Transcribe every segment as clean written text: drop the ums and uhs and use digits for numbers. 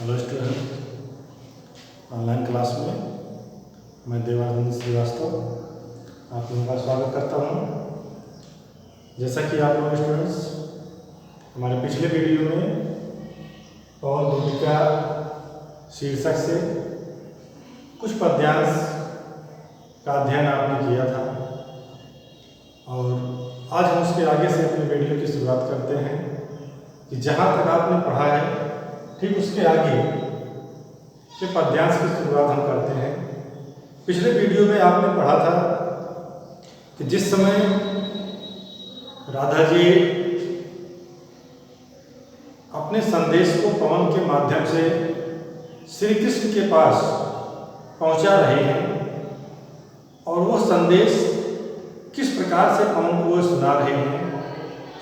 Hello student, online class में मैं देवानंद श्रीवास्तव आप लोगों का स्वागत करता हूँ। जैसा कि आप लोग स्टूडेंट्स हमारे पिछले वीडियो में पवन दूतिका शीर्षक से कुछ पद्यांश का अध्ययन आपने किया था और आज हम उसके आगे से अपने वीडियो की शुरुआत करते हैं कि जहाँ तक आपने पढ़ा है ठीक उसके आगे के पद्यांश की शुरुआत हम करते हैं। पिछले वीडियो में आपने पढ़ा था कि जिस समय राधा जी अपने संदेश को पवन के माध्यम से श्री कृष्ण के पास पहुंचा रहे हैं और वो संदेश किस प्रकार से पवन को सुना रहे हैं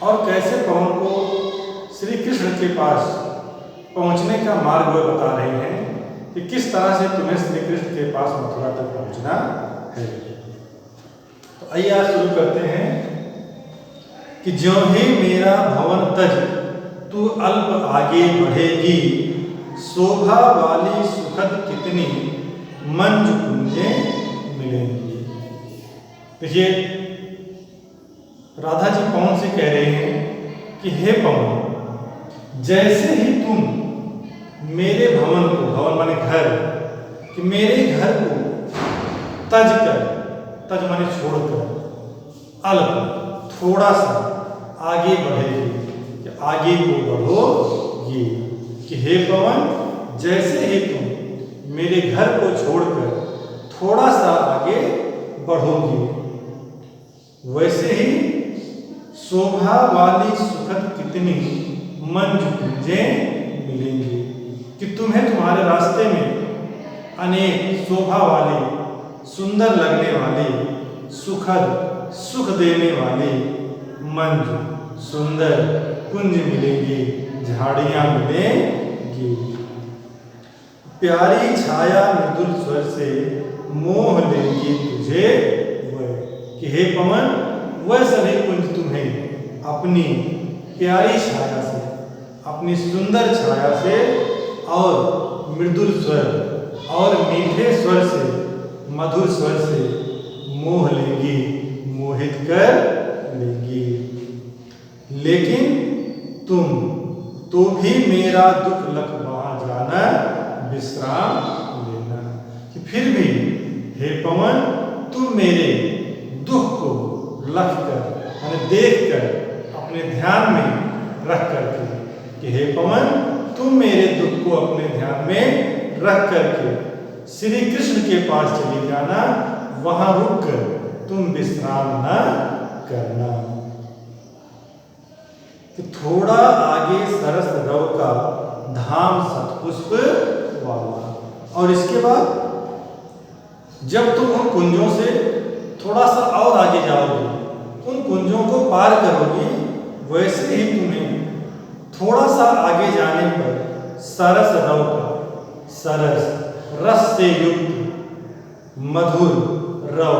और कैसे पवन को श्री कृष्ण के पास पहुंचने का मार्ग वो बता रहे हैं कि किस तरह से तुम्हें श्री कृष्ण के पास मथुरा तक पहुंचना है। तो आइए आज शुरू करते हैं कि ज्यों ही मेरा भवन तज तू अल्प आगे बढ़ेगी, शोभा वाली सुखद कितनी मंज कुंजें मिलेंगी। देखिए राधा जी पवन से कह रहे हैं कि हे पवन, जैसे ही तुम मेरे भवन को, भवन माने घर, कि मेरे घर को तज कर, तज माने छोड़कर, अल्प थोड़ा सा आगे बढ़ेगी, कि आगे को बढ़ोगी। कि हे पवन, जैसे ही तुम मेरे घर को छोड़कर थोड़ा सा आगे बढ़ोगी, वैसे ही शोभा वाली सुखद कितनी मंज कुंजें मिलेंगी। कि तुम्हें तुम्हारे रास्ते में अनेक शोभा वाली, सुंदर लगने वाली, सुखद सुख देने वाली मंज सुंदर कुंज मिलेंगी, झाड़ियां मिलेंगी। प्यारी छाया मृदुल स्वर से मोह लेंगी तुझे वह। कि हे पवन, वह सभी कुंज तुम्हें अपनी प्यारी छाया से, अपनी सुंदर छाया से और मृदुल स्वर और मीठे स्वर से, मधुर स्वर से मोह लेंगी, मोहित कर लेंगी। लेकिन तुम तो भी मेरा दुख लख वहां जाना, विश्राम लेना। कि फिर भी हे पवन, तुम मेरे दुख को लख कर, यानी देख कर, अपने ध्यान में रख करके, कि हे पवन, तुम मेरे दुख को अपने ध्यान में रख करके श्री कृष्ण के पास चले जाना, वहां रुक कर तुम विश्राम न करना। कि थोड़ा आगे सरस रव का धाम सतपुष्प वाला। और इसके बाद जब तुम उन कुंजों से थोड़ा सा और आगे जाओगे, उन कुंजों को पार करोगे, वैसे ही तुम्हें थोड़ा सा आगे जाने पर सरस रव का, सरस रस से युक्त मधुर रव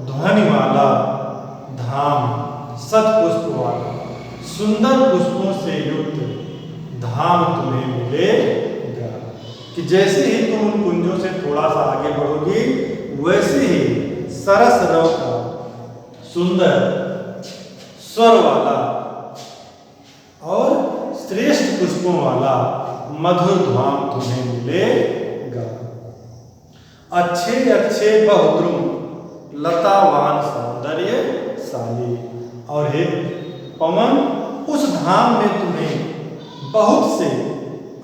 ध्वनि वाला धाम, सतपुष्प वाला सुंदर पुष्पों से युक्त धाम तुम्हें मिलेगा। कि जैसे ही तुम उन कुंजों से थोड़ा सा आगे बढ़ोगी, वैसे ही सरस रव का सुंदर स्वर वाला और श्रेष्ठ पुष्पों वाला मधुर धाम तुम्हें मिलेगा। अच्छे अच्छे बहुद्रुम लतावान सौंदर्यशाली। और हे पवन, उस धाम में तुम्हें बहुत से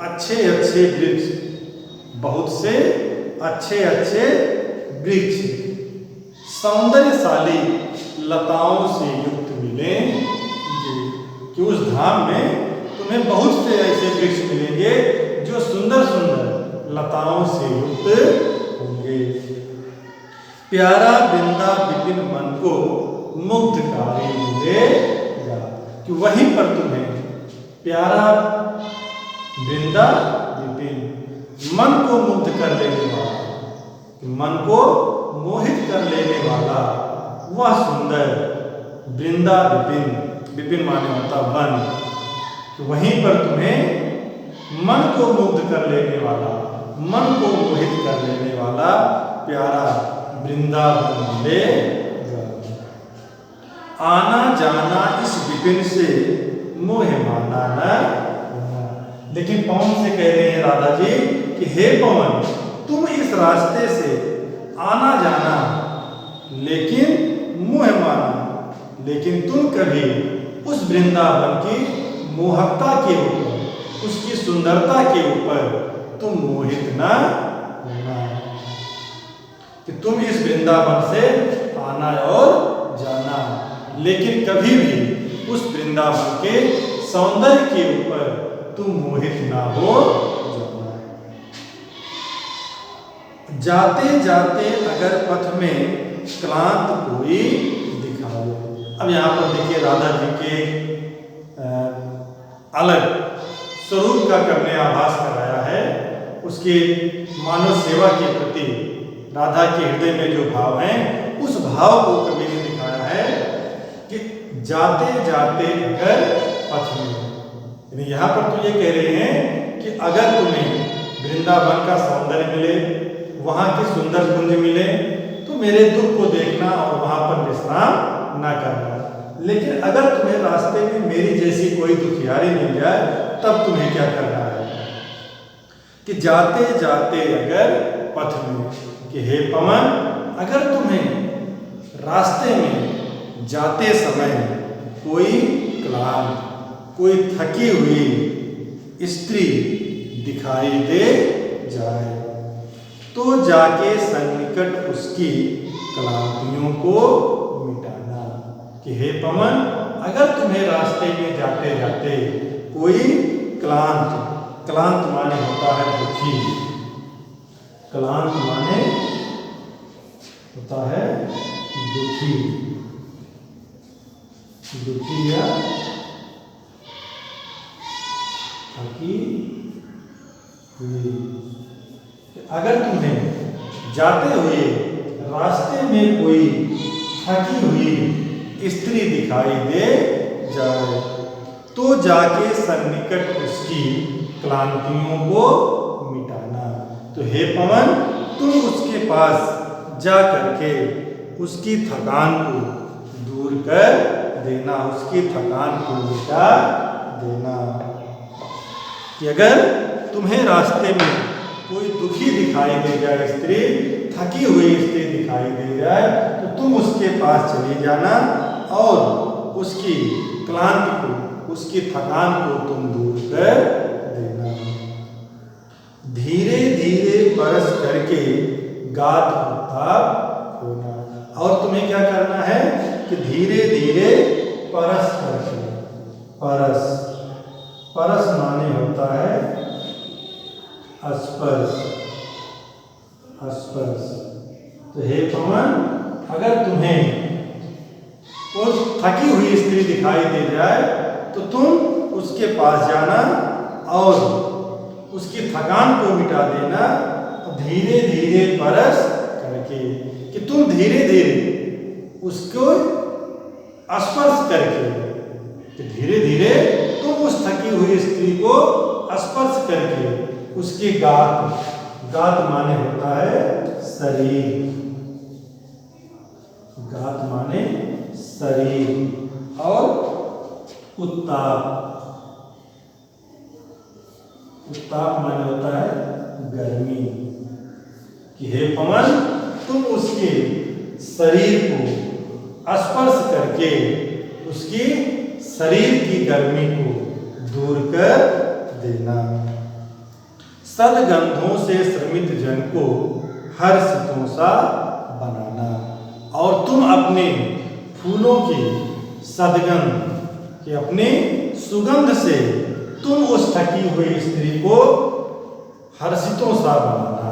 अच्छे अच्छे वृक्ष, बहुत से अच्छे अच्छे वृक्ष सौंदर्यशाली लताओं से युक्त मिलेंगे। कि उस धाम में तुम्हें बहुत से ऐसे वृक्ष मिलेंगे जो सुंदर सुंदर लताओं से युक्त होंगे। प्यारा वृंदा विपिन मन को मुग्धकारी मिलेगा। कि वहीं पर तुम्हें प्यारा वृंदा विपिन, मन को मुग्ध कर लेने वाला, मन को मोहित कर लेने वाला वह सुंदर वृंदा विपिन, विपिन माने होता वन, तो वहीं पर तुम्हें मन को मुग्ध कर लेने वाला, मन को मोहित कर लेने वाला प्यारा वृंदावन मिले। आना जाना इस विपिन से मोह माना न। लेकिन पवन से कह रहे हैं राधा जी कि हे पवन, तुम इस रास्ते से आना जाना लेकिन मोह माना, लेकिन तुम कभी उस वृंदावन की मोहकता के ऊपर, उसकी सुंदरता के ऊपर तुम मोहित ना होना कि तुम इस वृंदावन से आना और जाना, लेकिन कभी भी उस वृंदावन के सौंदर्य के ऊपर तुम मोहित ना हो जाना। जाते जाते अगर पथ में क्लांत कोई दिखाओ। अब यहाँ पर देखिए राधा जी के अलग स्वरूप का करने आभास कराया है। उसके मानव सेवा के प्रति राधा के हृदय में जो भाव है, उस भाव को कवि ने दिखाया है कि जाते जाते अगर पथ में, यानी यहाँ पर तो ये कह रहे हैं कि अगर तुम्हें वृंदावन का सौंदर्य मिले, वहाँ के सुंदर कुंज मिले, तो मेरे दुख को देखना और वहाँ पर विश्राम ना करना। लेकिन अगर तुम्हें रास्ते में मेरी जैसी कोई दुखियारी मिल जाए, तब तुम्हें क्या करना है कि जाते जाते अगर पथ में, कि हे पवन, अगर तुम्हें रास्ते में जाते समय कोई क्लांत, कोई थकी हुई स्त्री दिखाई दे जाए, तो जाके सन्निकट उसकी क्लांतियों को मिटाना। कि हे पवन, अगर तुम्हें रास्ते में जाते जाते कोई क्लांत, क्लांत माने होता है दुखी, क्लांत माने होता है दुखी, दुखी या थकी हुई। अगर तुम्हें जाते हुए रास्ते में कोई थकी हुई स्त्री दिखाई दे जाए, तो जाके सन्निकट उसकी क्लांतियों को मिटाना। तो हे पवन, तुम उसके पास जा करके उसकी थकान को दूर कर देना, उसकी थकान को मिटा देना। कि अगर तुम्हें रास्ते में कोई दुखी दिखाई दे जाए स्त्री, थकी हुई स्त्री दिखाई दे जाए, तो तुम उसके पास चली जाना और उसकी क्लांति को, उसकी थकान को तुम दूर कर देना। धीरे धीरे बरस करके गात उत्ताप होना। और तुम्हें क्या करना है कि धीरे धीरे परस करके, परस, परस माने होता है स्पर्श, स्पर्श। तो हे पवन, अगर तुम्हें उस थकी हुई स्त्री दिखाई दे जाए, तो तुम उसके पास जाना और उसकी थकान को मिटा देना, धीरे धीरे परस करके, कि तुम धीरे धीरे उसको स्पर्श करके, कि धीरे धीरे तुम उस थकी हुई स्त्री को स्पर्श करके उसकी गात, गात माने होता है शरीर, गात माने शरीर, और उत्ताप, उत्ताप माने होता है गर्मी। कि हे पवन, तुम उसके शरीर को स्पर्श करके उसकी शरीर की गर्मी को दूर कर देना। सदगंधों से श्रमित जन को हर्षितों सा बनाना। और तुम अपने फूलों की सदगंध, कि अपने सुगंध से तुम उस थकी हुई स्त्री को हर्षितों सा बनाना,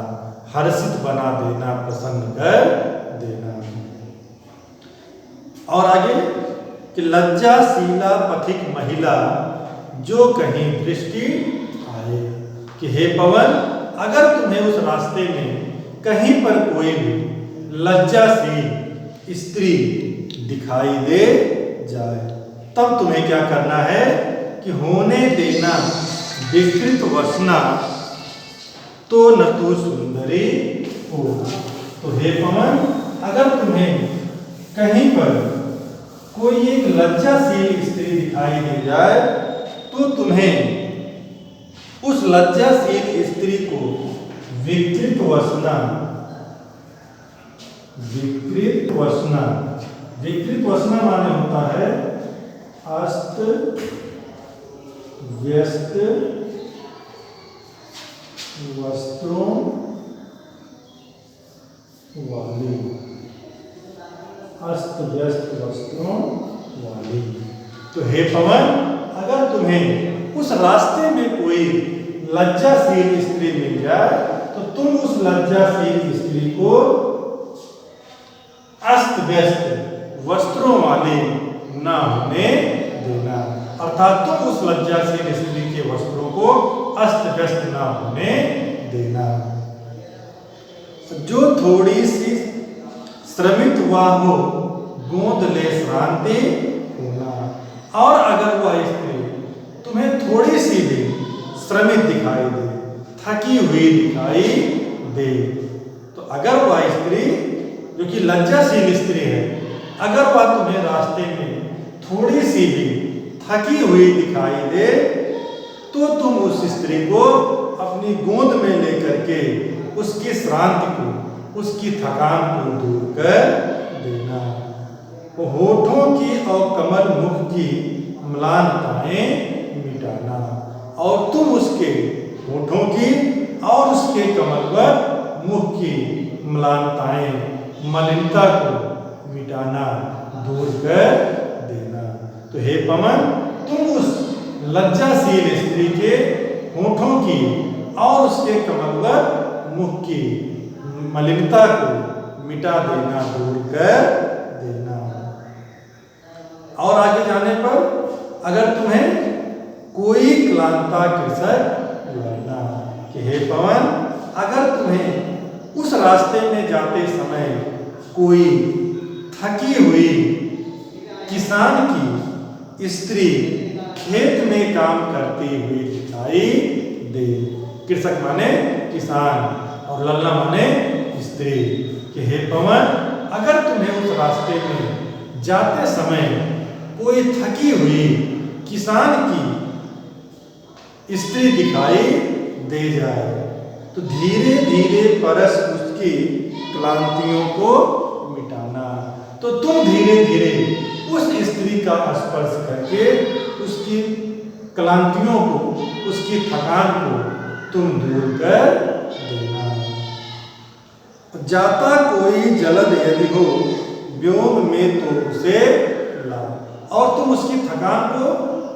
हर्षित बना देना, प्रसन्न कर देना। और आगे कि लज्जाशीला पथिक महिला जो कहीं दृष्टि आए। कि हे पवन, अगर तुम्हें उस रास्ते में कहीं पर कोई भी लज्जाशील स्त्री दिखाई दे जाए, तब तुम्हें क्या करना है कि होने देना विकृत वसना तो न तू सुंदरी हो। तो हे पवन, अगर तुम्हें कहीं पर कोई एक लज्जाशील स्त्री दिखाई दे जाए तो तुम्हें उस लज्जाशील स्त्री को विकृत वसना, विकृत वसना, विकृत वसना माने होता है अस्त व्यस्त वस्त्रों वाली, अस्त व्यस्त वस्त्रों वाली। तो हे पवन, अगर तुम्हें उस रास्ते में कोई लज्जाशील स्त्री मिल जाए तो तुम उस लज्जाशील स्त्री को अस्त व्यस्त वस्त्रों वाले ना होने देना, अर्थात तुम उस लज्जाशील स्त्री के वस्त्रों को अस्त व्यस्त ना होने देना। जो थोड़ी सी श्रमित हुआ हो गोद ले श्रांति होना। और अगर वह स्त्री तुम्हें थोड़ी सी भी श्रमित दिखाई दे, थकी हुई दिखाई दे, तो अगर वह स्त्री जो कि लज्जाशील स्त्री है, अगर वह तुम्हें रास्ते में थोड़ी सी भी थकी हुई दिखाई दे तो तुम उस स्त्री को अपनी गोद में लेकर के उसकी श्रांति को, उसकी थकान को दूर कर देना। होठों की और कमल मुख की म्लानताएं मिटाना, और तुम उसके होठों की और उसके कमल पर मुख की म्लानताएं, मलिनता को मिटाना, दूर कर देना। तो हे पवन, तुम उस लज्जाशील स्त्री के होठों की और उसके कमल पर मुख की मलिनता को मिटा देना, दूर कर देना। और आगे जाने पर अगर तुम्हें कोई क्लांता कृषक लड़ना, कि हे पवन, अगर तुम्हें उस रास्ते में जाते समय कोई थकी हुई किसान की स्त्री खेत में काम करती हुई दिखाई दे, कृषक माने किसान और लल्ला माने स्त्री, कि हे पवन, अगर तुम्हें उस रास्ते में जाते समय कोई थकी हुई किसान की स्त्री दिखाई दे जाए तो धीरे धीरे परस उसकी क्लांतियों को मिटाना। तो तुम धीरे धीरे उस स्त्री का स्पर्श करके उसकी क्लांतियों को, उसकी थकान को तुम दूर कर देना। जाता कोई जलद यदि हो व्योम में तो उसे ला, और तुम उसकी थकान को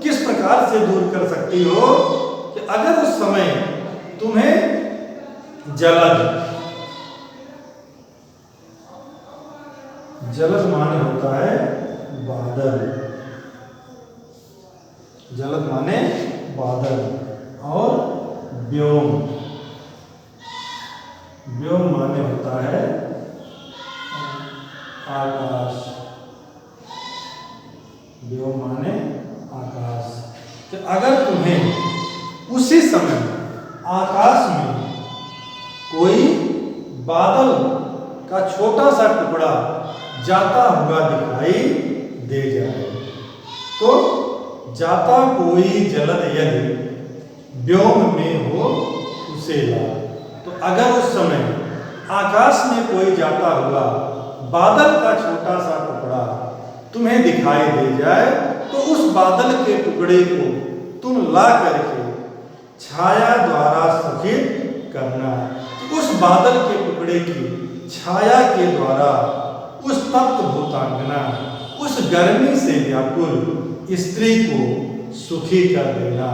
किस प्रकार से दूर कर सकती हो कि अगर उस समय तुम्हें जलद, जलद माने होता है बादल, जलद माने बादल, और व्योम, व्योम माने होता है आकाश, व्योम माने आकाश। तो अगर तुम्हें उसी समय आकाश में कोई बादल का छोटा सा टुकड़ा जाता हुआ दिखाई दे जाए तो जाता कोई जलद यदि व्योम में हो उसे ला। तो अगर उस समय आकाश में कोई जाता हुआ बादल का छोटा सा टुकड़ा तुम्हें दिखाई दे जाए तो उस बादल के टुकड़े को तुम ला करके छाया द्वारा सफेद करना। उस बादल के टुकड़े की छाया के द्वारा उस तप्त भूतांगना, उस गर्मी से व्याकुल स्त्री को सुखी कर देना,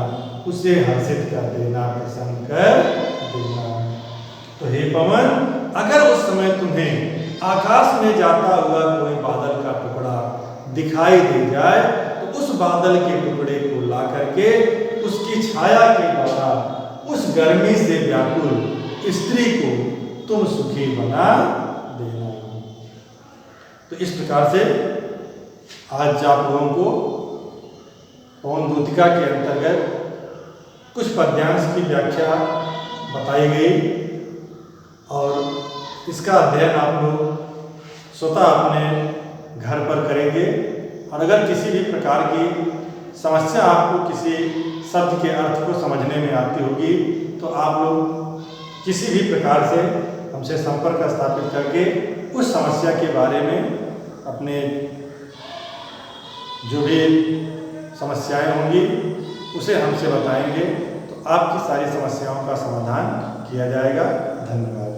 उसे हर्षित कर देना, प्रसन्न कर देना। तो हे पवन, अगर उस समय तुम्हें आकाश में जाता हुआ कोई बादल का टुकड़ा दिखाई दे जाए तो उस बादल के टुकड़े को ला करके उसकी छाया के द्वारा उस गर्मी से व्याकुल स्त्री को तुम सुखी बना देना। तो इस प्रकार से आज आप लोगों को पवन दूतिका के अंतर्गत कुछ पद्यांश की व्याख्या बताई गई और इसका अध्ययन आप लोग स्वतः अपने घर पर करेंगे। और अगर किसी भी प्रकार की समस्या आपको किसी शब्द के अर्थ को समझने में आती होगी तो आप लोग किसी भी प्रकार से हमसे संपर्क स्थापित करके उस समस्या के बारे में अपने जो भी समस्याएं होंगी उसे हमसे बताएंगे तो आपकी सारी समस्याओं का समाधान किया जाएगा। धन्यवाद।